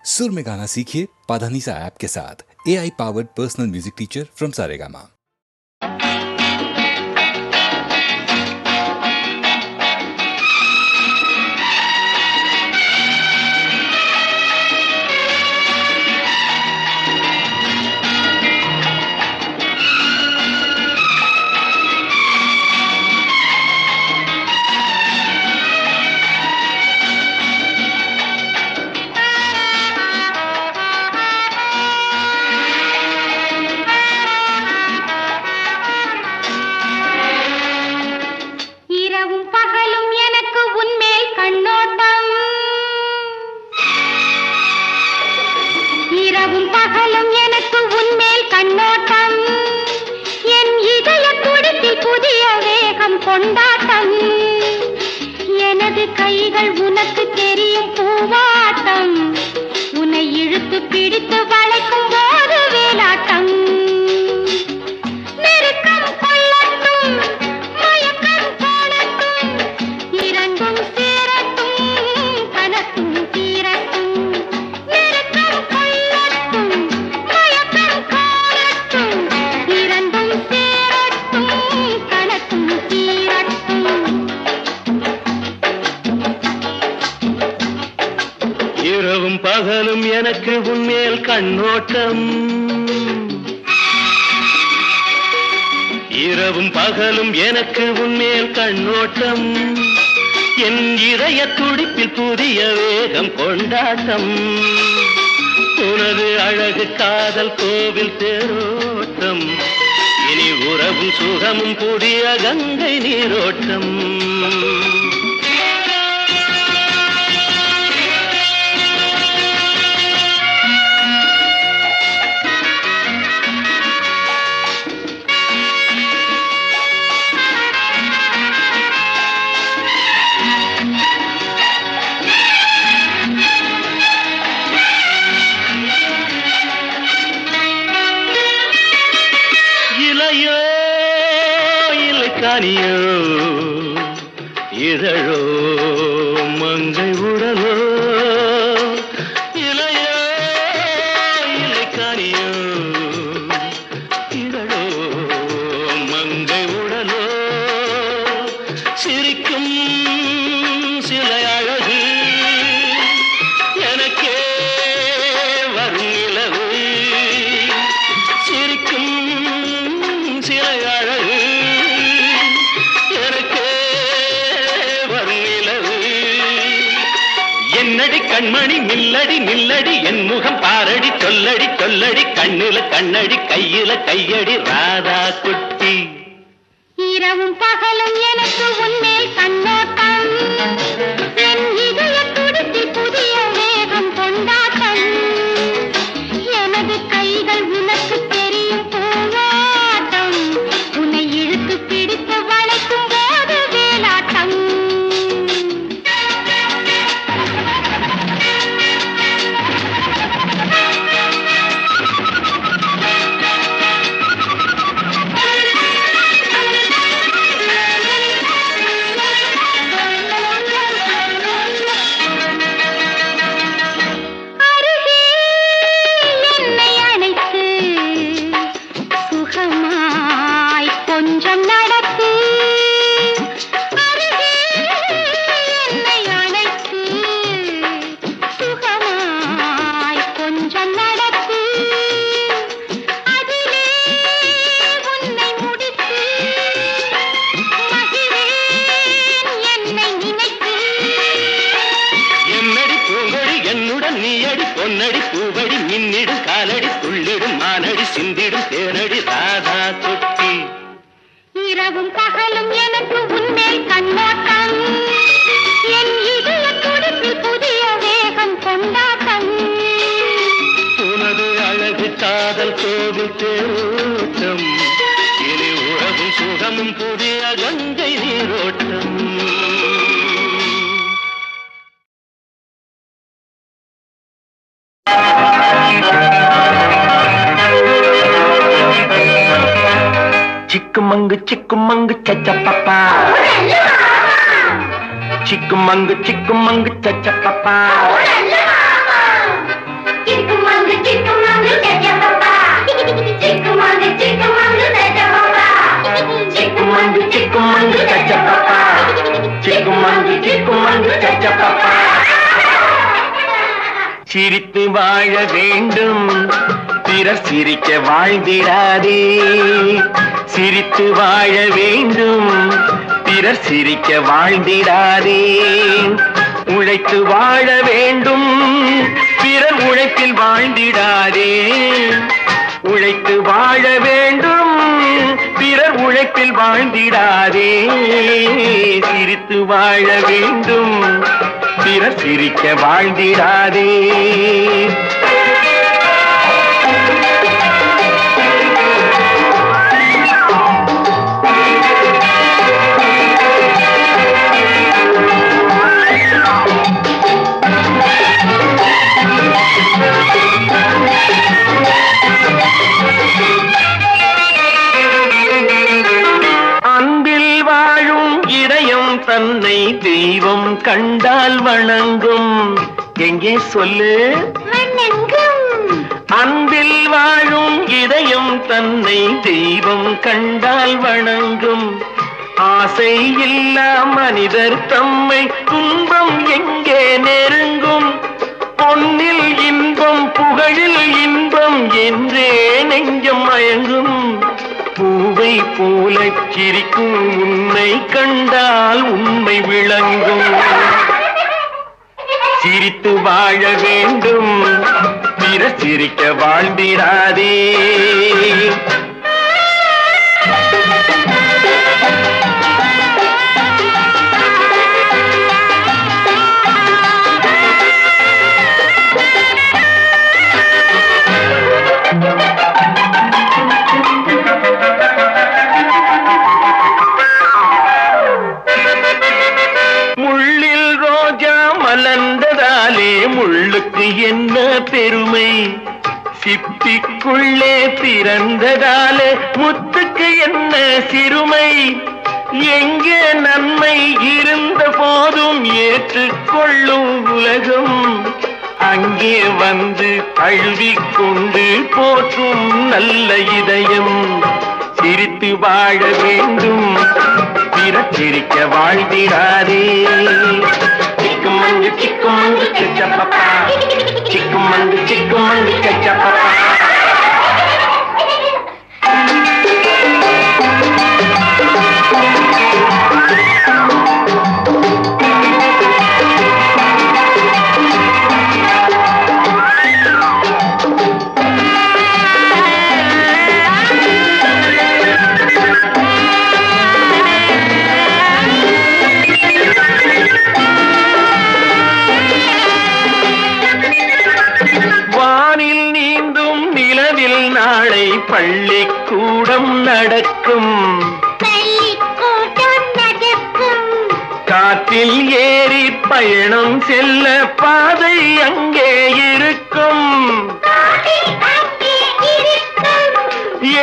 सुर में गाना सीखिए पाधानीसा ऐप के साथ। AI powered personal music teacher from Saregama. கொண்டாட்டம் எனது கைகள் உனக்கு தெரியும் பூவாட்டம் உன்னை இழுத்து பிடித்து வளைக்கும் போது வேலாட்டம் நெருக்கம் கொள்ளட்டும் மயக்கம் போடட்டும் இரண்டும் சேரட்டும் கனக்கும் தீரட்டும் நெருக்கம் கொள்ளட்டும் மயக்கம் போடட்டும் இரண்டும் சேரட்டும் கனக்கும் இரவும் பகலும் எனக்கு உன்மேல் கண்ணோட்டம் இரவும் பகலும் எனக்கு உன்மேல் கண்ணோட்டம் என் இதய துடிப்பில் புதிய வேகம் கொண்டாட்டம் உனது அழகு காதல் கோவில் தேரோட்டம் இனி உறவும் சுகமும் புதிய கங்கை நீரோட்டம் காணியோ இதழோ மங்கை உடலோ இளையோ இல்லை காணியோ இதழோ மங்கை உடலோ சிரிக்கும் சிலை அழகு எனக்கே வரும் நிலவு சிரிக்கும் சிலை அழகு என்னடி கண்மணி நில்லடி நில்லடி என் முகம் பாரடி சொல்லடி சொல்லடி கண்ணில கண்ணடி கையில கையடி ராதா குட்டி இரவும் பகலும் எனக்கு உன்மேல் கண்ணோட்டம் என் இதய துடிப்பில் புதிய வேகம் கொண்டாட்டம் எனது கைகள் உனக்கு தெரியும் பூவாட்டம் உன்னை இழுத்து பிடித்து வளைக்கும் போது வேலாட்டம் நீயடி பொன்னடி பூவடி மின்னிடும் காலடி துள்ளிடும் மானடி சிந்திடும் தேனடி ராதா குட்டி இரவும் பகலும் எனக்கு உன்மேல் கண்ணோட்டம் என் இதய துடிப்பில் புதிய வேகம் கொண்டாட்டம் உனது அழகு காதல் கோவில் தேரோட்டம் இனி உறவும் சுகமும் புதிய கங்கை நீரோட்டம் चिक्कुमंग चचा पापा चिक्कुमंग चचा पापा சிரித்து வாழ வேண்டும் பிறர் சிரிக்க வாழ்ந்திடாதே சிரித்து வாழ வேண்டும் பிறர் சிரிக்க வாழ்ந்திடாதே உழைத்து வாழ வேண்டும் பிறர் உழைப்பில் வாழ்ந்திடாதே உழைத்து வாழ வேண்டும் பிறர் உழைப்பில் வாழ்ந்திடாதே சிரித்து வாழ வேண்டும் பிறர் சிரிக்க வாழ்ந்திடாதே தன்னை தெய்வம் கண்டால் வணங்கும் எங்கே சொல்லு அன்பில் வாழும் இதயம் தன்னை தெய்வம் கண்டால் வணங்கும் ஆசை இல்லா மனிதர் தம்மை துன்பம் எங்கே நெருங்கும் பொன்னில் இன்பம் புகழில் இன்பம் என்றே நெஞ்சம் மயங்கும் பூவை போல சிரிக்கும் உன்னை கண்டால் உண்மை விளங்கும் சிரித்து வாழ வேண்டும் பிறர் சிரிக்க வாழ்ந்திடாதே மலர்ந்ததாலே முள்ளுக்கு என்ன பெருமை சிப்பிக்குள்ளே பிறந்ததாலே முத்துக்கு என்ன சிறுமை எங்கே நன்மை இருந்த போதும் ஏற்றுக்கொள்ளும் உலகம் அங்கே வந்து தழுவிக்கொண்டு போற்றும் நல்ல இதயம் சிரித்து வாழ வேண்டும் பிறர் சிரிக்க வாழ்ந்திடாதே சிக்குமங்கு கச்சப்பப்பா சிக்குமங்கு கச்சப்பப்பா பள்ளிக்கூடம் நடக்கும் காற்றில் ஏறி பயணம் செல்ல பாதை அங்கே இருக்கும்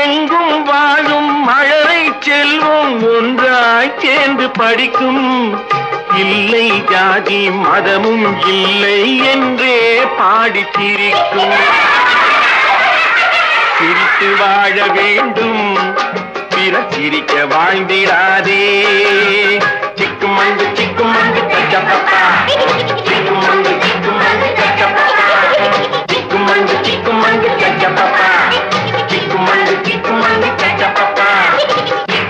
எங்கும் வாழும் மழலை செல்வம் ஒன்றாய் சேர்ந்து படிக்கும் இல்லை ஜாதி மதமும் இல்லை என்றே பாடி சிரிக்கும் சிரித்து வாழ வேண்டும் பிறர் சிரிக்க வாழ்ந்திடாதே சிக்குமங்கு கச்சப்பப்பா சிக்குமங்கு கச்சப்பப்பா சிக்குமங்கு கச்சப்பப்பா சிக்குமங்கு கச்சப்பப்பா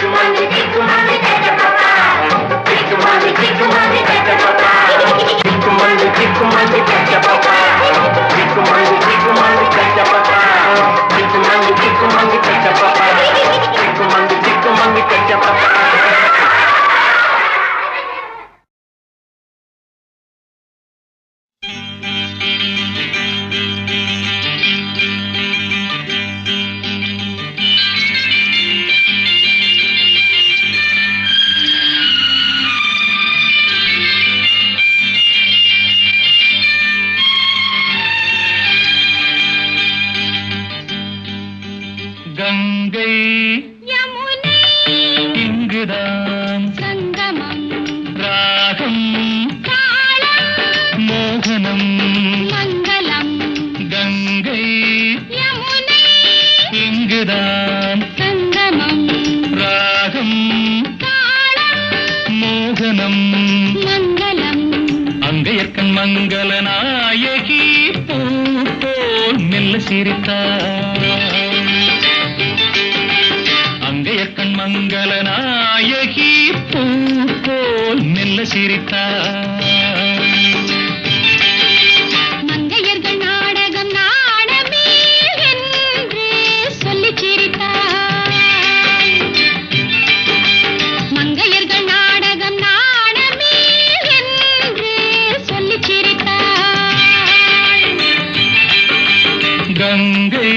சிக்குமங்கு கச்சப்பப்பா சிக்குமங்கு கச்சப்பப்பா சிக்குமங்கு கச்சப்பப்பா சிக்குமங்கு கச்சப்பப்பா கங்கை யமுனை இங்குதான் சங்கமம் ராகம் தாளம் மோகனம் மங்களம் கங்கை யமுனை இங்குதான் சங்கமம் ராகம் தாளம் மோகனம் மங்களம் அங்கையர்க்கண் மங்கள நாயகி மெல்ல சிரித்தாள். அங்கையக்கண் மங்கள நாயகி பூ போல் மெல்ல சிரித்தாள். கங்கை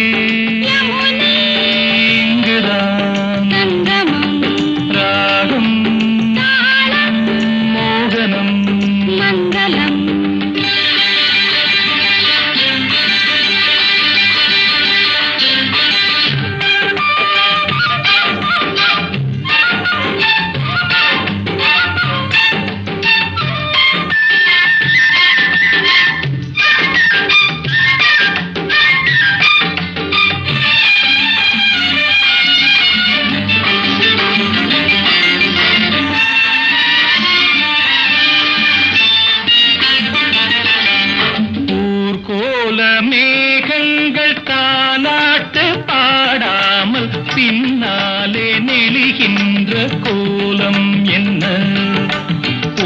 இங்குதான் ராகம் மோகனம் மங்களம். மேகங்கள் தாலாட்டு பாடாமல் பின்னாலே நெளிகின்ற கோலம் என்ன?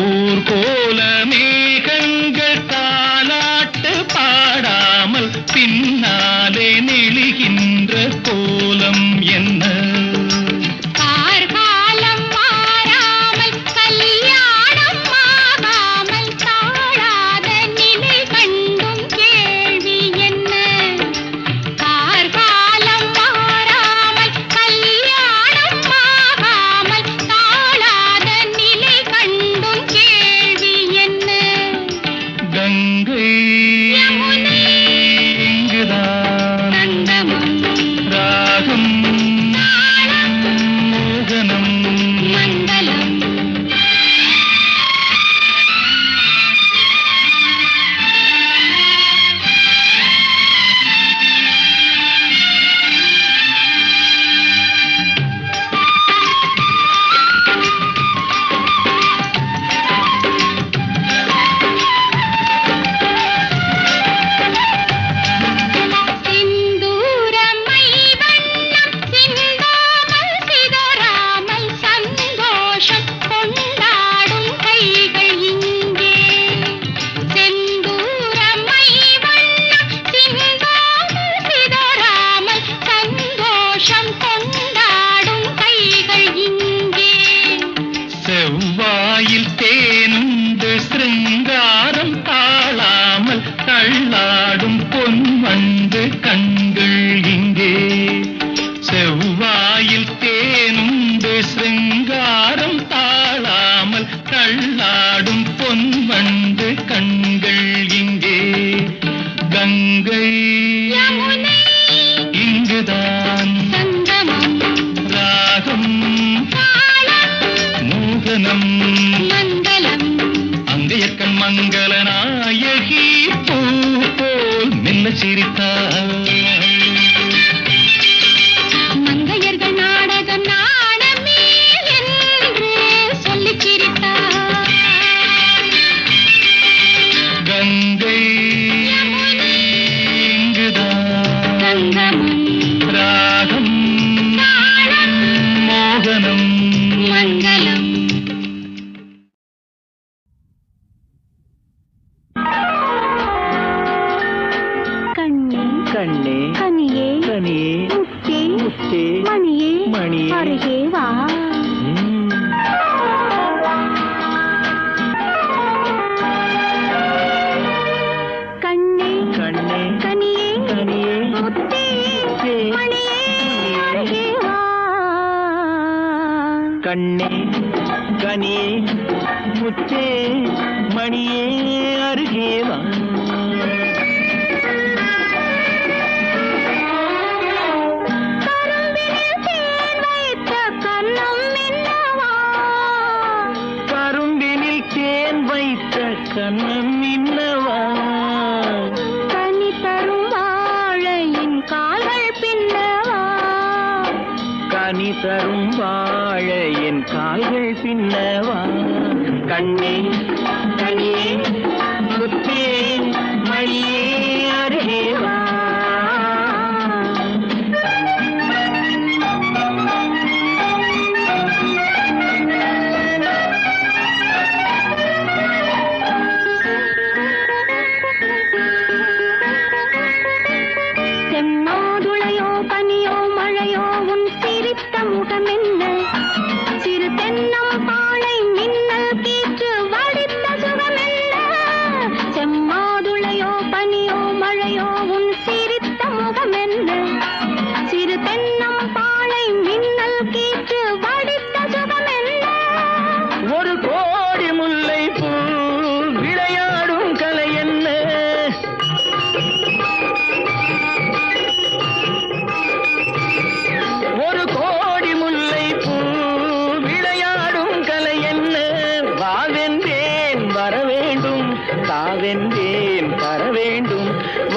ஊர்கோல மேகங்கள் தாலாட்டு பாடாமல் பின்னாலே நெளிகின்ற கோலம் என்ன? செவ்வாயில் தேனுண்டு சிருங்காரம் தாழாமல் தள்ளாடும் பொன்வண்டு கண்கள் இங்கே. செவ்வாயில் தேனுண்டு சிருங்காரம் தாழாமல் தள்ளாடும் பொன்வண்டு கண்கள் இங்கே. கங்கை இங்குதான் ராகம் மோகனம் மங்களம். அங்கையக்கண் மங்கள நாயகி பூ போல் மெல்ல சிரித்தாள். மங்கையர்கள் நாடகம் நாடமே என்று சொல்லிச் சிரித்தார். கங்கை இங்குதான் ராகம் மோகனம் மங்களம். கண்ணே கண்ணே கனியே கனியே முத்தே முத்தே மணியே மணியே அருகே வா. கண்ணே கண்ணே கனியே கனியே முத்தே மணியே அருகே வா. கண்ணே கனியே முத்தே மணியே அருகே வா. கரும்பினில் தேன் வைத்த கண்ணம் என்னவா? கனி தரும் வாழையின் கால்கள் பின்னவா? கனி தரும் வாழையின் கால்கள் பின்னவா. கண்ணே கனியே முத்தே மணியே அருகே வா.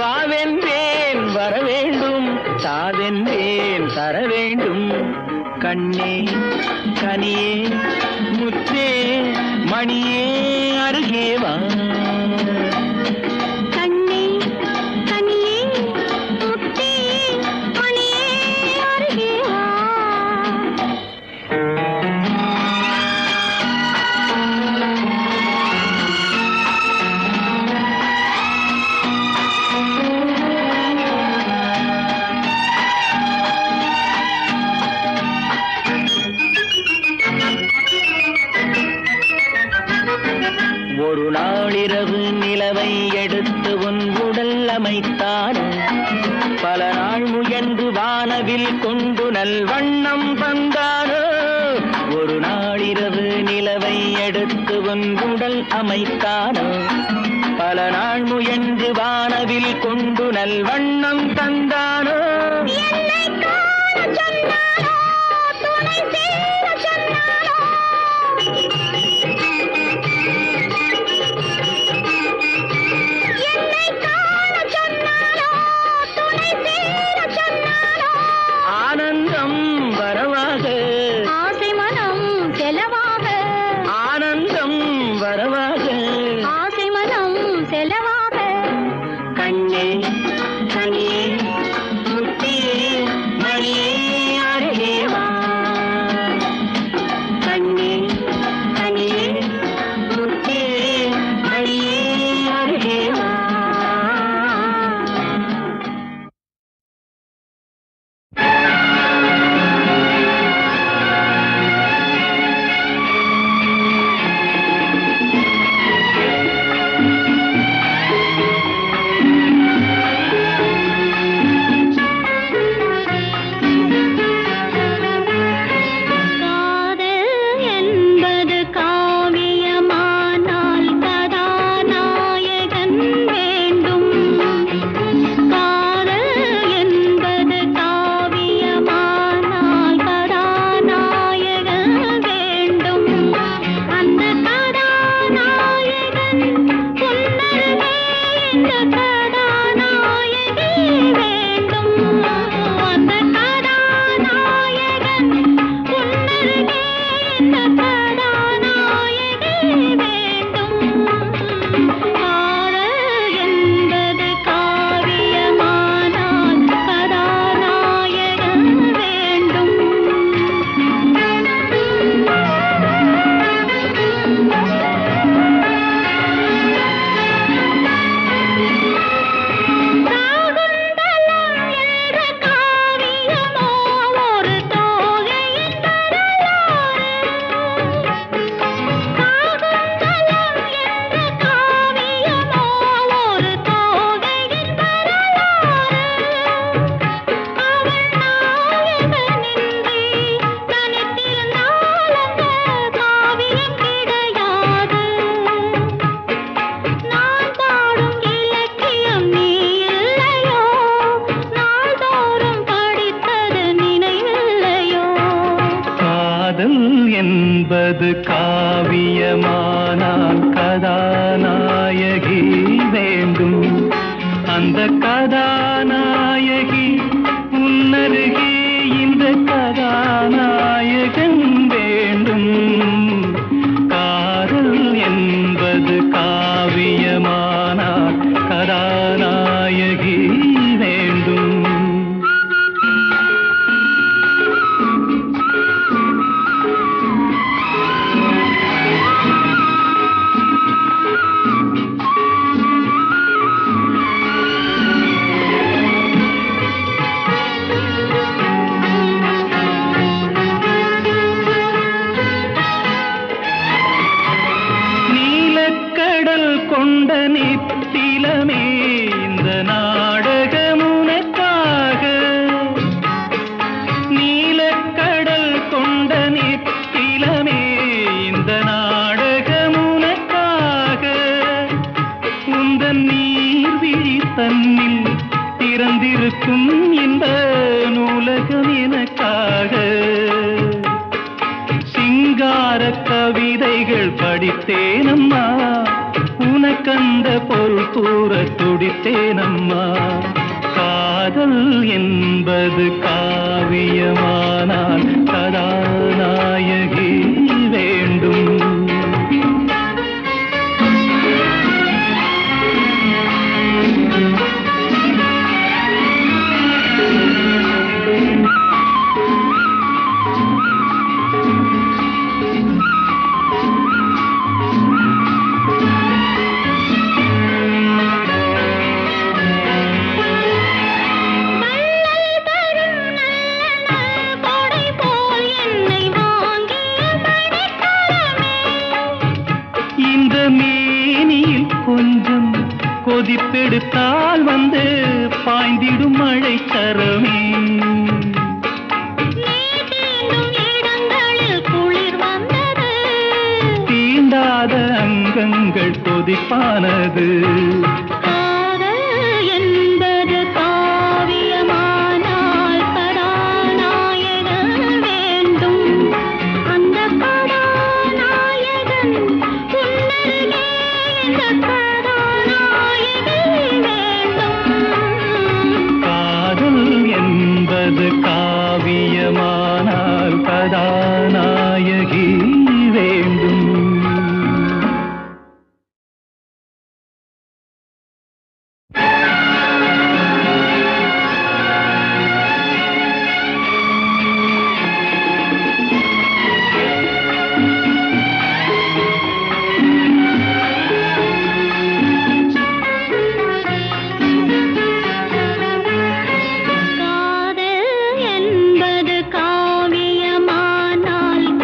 வாவென்றேன் வர வேண்டும், தாவென்றேன் தர வேண்டும். கண்ணே கனியே முத்தே மணியே அருகே வா. கண்ணே கனியே முத்தே மணியே அருகே வா. ஒரு நாளிரவு நிலவை எடுத்து உன் உடல் அமைத்தானோ, பல நாள் முயன்று வானவில் கொண்டு நல்வண்ணம் தந்தானோ. ஒரு நாளிரவு நிலவை எடுத்து உன் உடல் அமைத்தானோ, பல நாள் முயன்று வானவில் கொண்டு நல்வண்ணம் தந்தானோ. என்னை காண சொன்னானோ, துணை சேர சொன்னானோ. என்னை காண சொன்னானோ, துணை சேர சொன்னானோ. ஆனந்தம் வரவாக, ஆசை மனம் செலவாக, ஆனந்தம் வரவாக. ஆசை மனம் செலவாக. கண்ணே கனியே முத்தே மணியே அருகே வா. கண்ணே கனியே முத்தே மணியே அருகே வா. காதல் என்பது காவியமானால் கதாநாயகன் வேண்டும். காதல் என்பது காவியமானால் கதாநாயகன் வேண்டும். அந்த கதாநாயகன் புன்னருகே இந்த கதாநாயகி வேண்டும். அந்த கதாநாயகன் புன்னருகே இந்த கதாநாயகி வேண்டும். காதல் என்பது காவியமானால் கதாநாயகன் வேண்டும். சாகுந்தலம் என்ற காவியமோ ஒரு தோகையின் வரலாறு. சாகுந்தலம் என்ற காவியமோ ஒரு தோகையின் வரலாறு. அவள் நாயகனின்றி தனித்திருந்தால் அந்த காவியம் கிடையாது. நான் பாடும் இலக்கியம் நீ இல்லையோ, நாள்தோறும் படித்தது நினைவில்லையோ. காதல் என்பது காவியமானால் கதாநாயகி வேண்டும். அந்த கதாநாயகி உன்னருகே இந்த கதாநாயகன் வேண்டும். காதல் என்பது காவியமானால் கதாநாயகி வேண்டும். நீலக்கடல் கொண்ட நித்திலமே இந்த நாடகம் உனக்காக. நீலக்கடல் கொண்ட நித்திலமே இந்த நாடகம் உனக்காக. உந்தன் நீர்விழி தன்னில் திறந்திருக்கும் இந்த நூலகம் எனக்காக. சிங்கார கவிதைகள் படித்தேனம்மா, உனக்கந்த பொருள் கூற துடி துடித்தேனம்மா. காதல் என்பது காவியமானால் கதாநாயகி வேண்டும். கொஞ்சம் கொதிப்பெடுத்தால் வந்து பாய்ந்திடும் மழை தரமே. இடங்களில் குளிர் வந்தது, தீண்டாத அங்கங்கள் கொதிப்பானது. காதல் என்பது காவியமானால் கதாநாயகன் வேண்டும். அந்த கதாநாயகன் உன்னருகே இந்த கதாநாயகி வேண்டும். காதல் என்பது காவியமானால் கதாநாயகி வேண்டும். காதல் என்பது காவியமானால்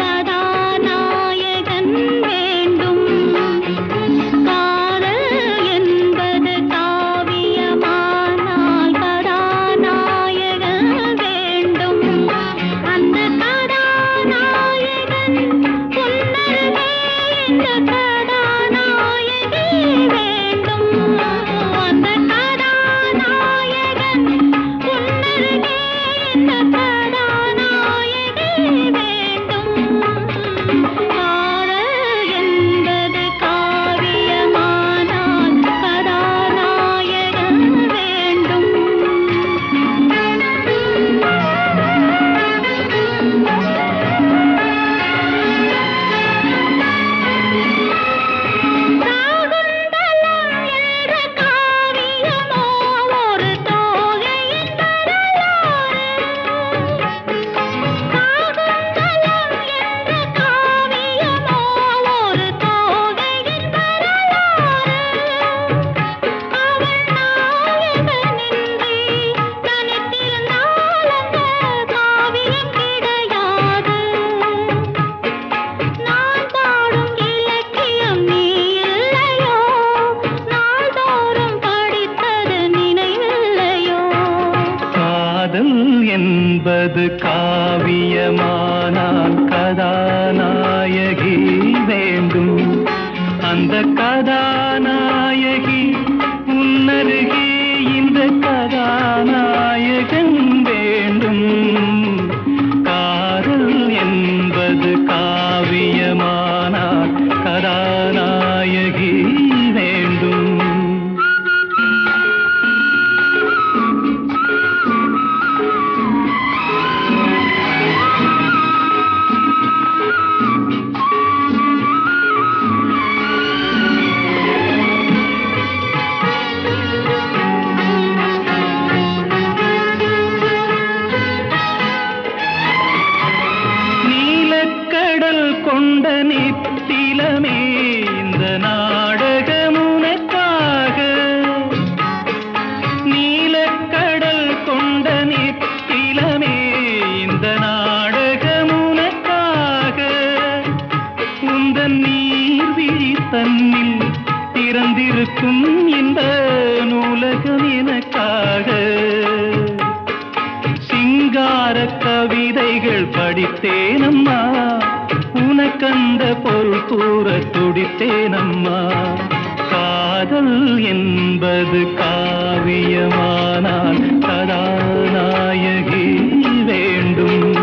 கதாநாயகன் வேண்டும். காதல் என்பது காவியமானால் கதாநாயகன் வேண்டும். அந்த கதாநாயகன் உன்னருகே இந்த கதாநாயகி வேண்டும். அந்த கதாநாயகன் உன்னருகே இந்த கதாநாயகி வேண்டும். காதல் என்பது காவியமானால் கதாநாயகன் வேண்டும். சாகுந்தலம் என்ற காவியமோ ஒரு தோகையின் வரலாறு. சாகுந்தலம் என்ற காவியமோ ஒரு தோகையின் வரலாறு. அவள் நாயகனின்றி தனித்திருந்தால் அந்த காவியம் கிடையாது. நான் பாடும் இலக்கியம் நீ இல்லையோ, நாள்தோறும் படித்தது நினைவில்லையோ. காதல் என்பது காவியமானால் கதாநாயகி வேண்டும். அந்த கதாநாயகி உன்னருகே இந்த கதாநாயகன் வேண்டும். காதல் என்பது காவியமானால் கதாநாயகி வேண்டும். நீலக்கடல் கொண்ட நித்திலமே இந்த நாடகம் உனக்காக. நீலக்கடல் கொண்ட நித்திலமே இந்த நாடகம் உனக்காக. உந்தன் நீர்விழி தன்னில் திறந்திருக்கும் இந்த நூலகம் எனக்காக. சிங்கார கவிதைகள் படித்தேனம்மா, உனக்கந்த பொருள் கூற துடித்தேனம்மா. காதல் என்பது காவியமானால் கதாநாயகி வேண்டும்.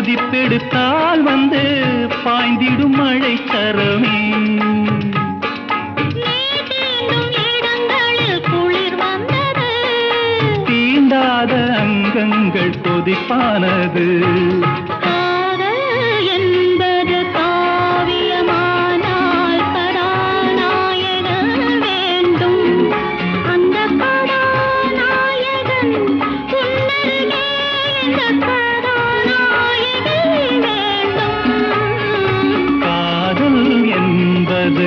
கொதிப்பெடுத்தால் வந்து பாய்ந்திடும் மழை சரமே. நீ தீண்டும் இடங்களில் குளிர் வந்தது. தீண்டாத அங்கங்கள் கொதிப்பானது. காதல் என்பது காவியமானால் கதாநாயகன் வேண்டும். அந்த கதாநாயகன் உன்னருகே இந்த கதாநாயகி வேண்டும். காதல் என்பது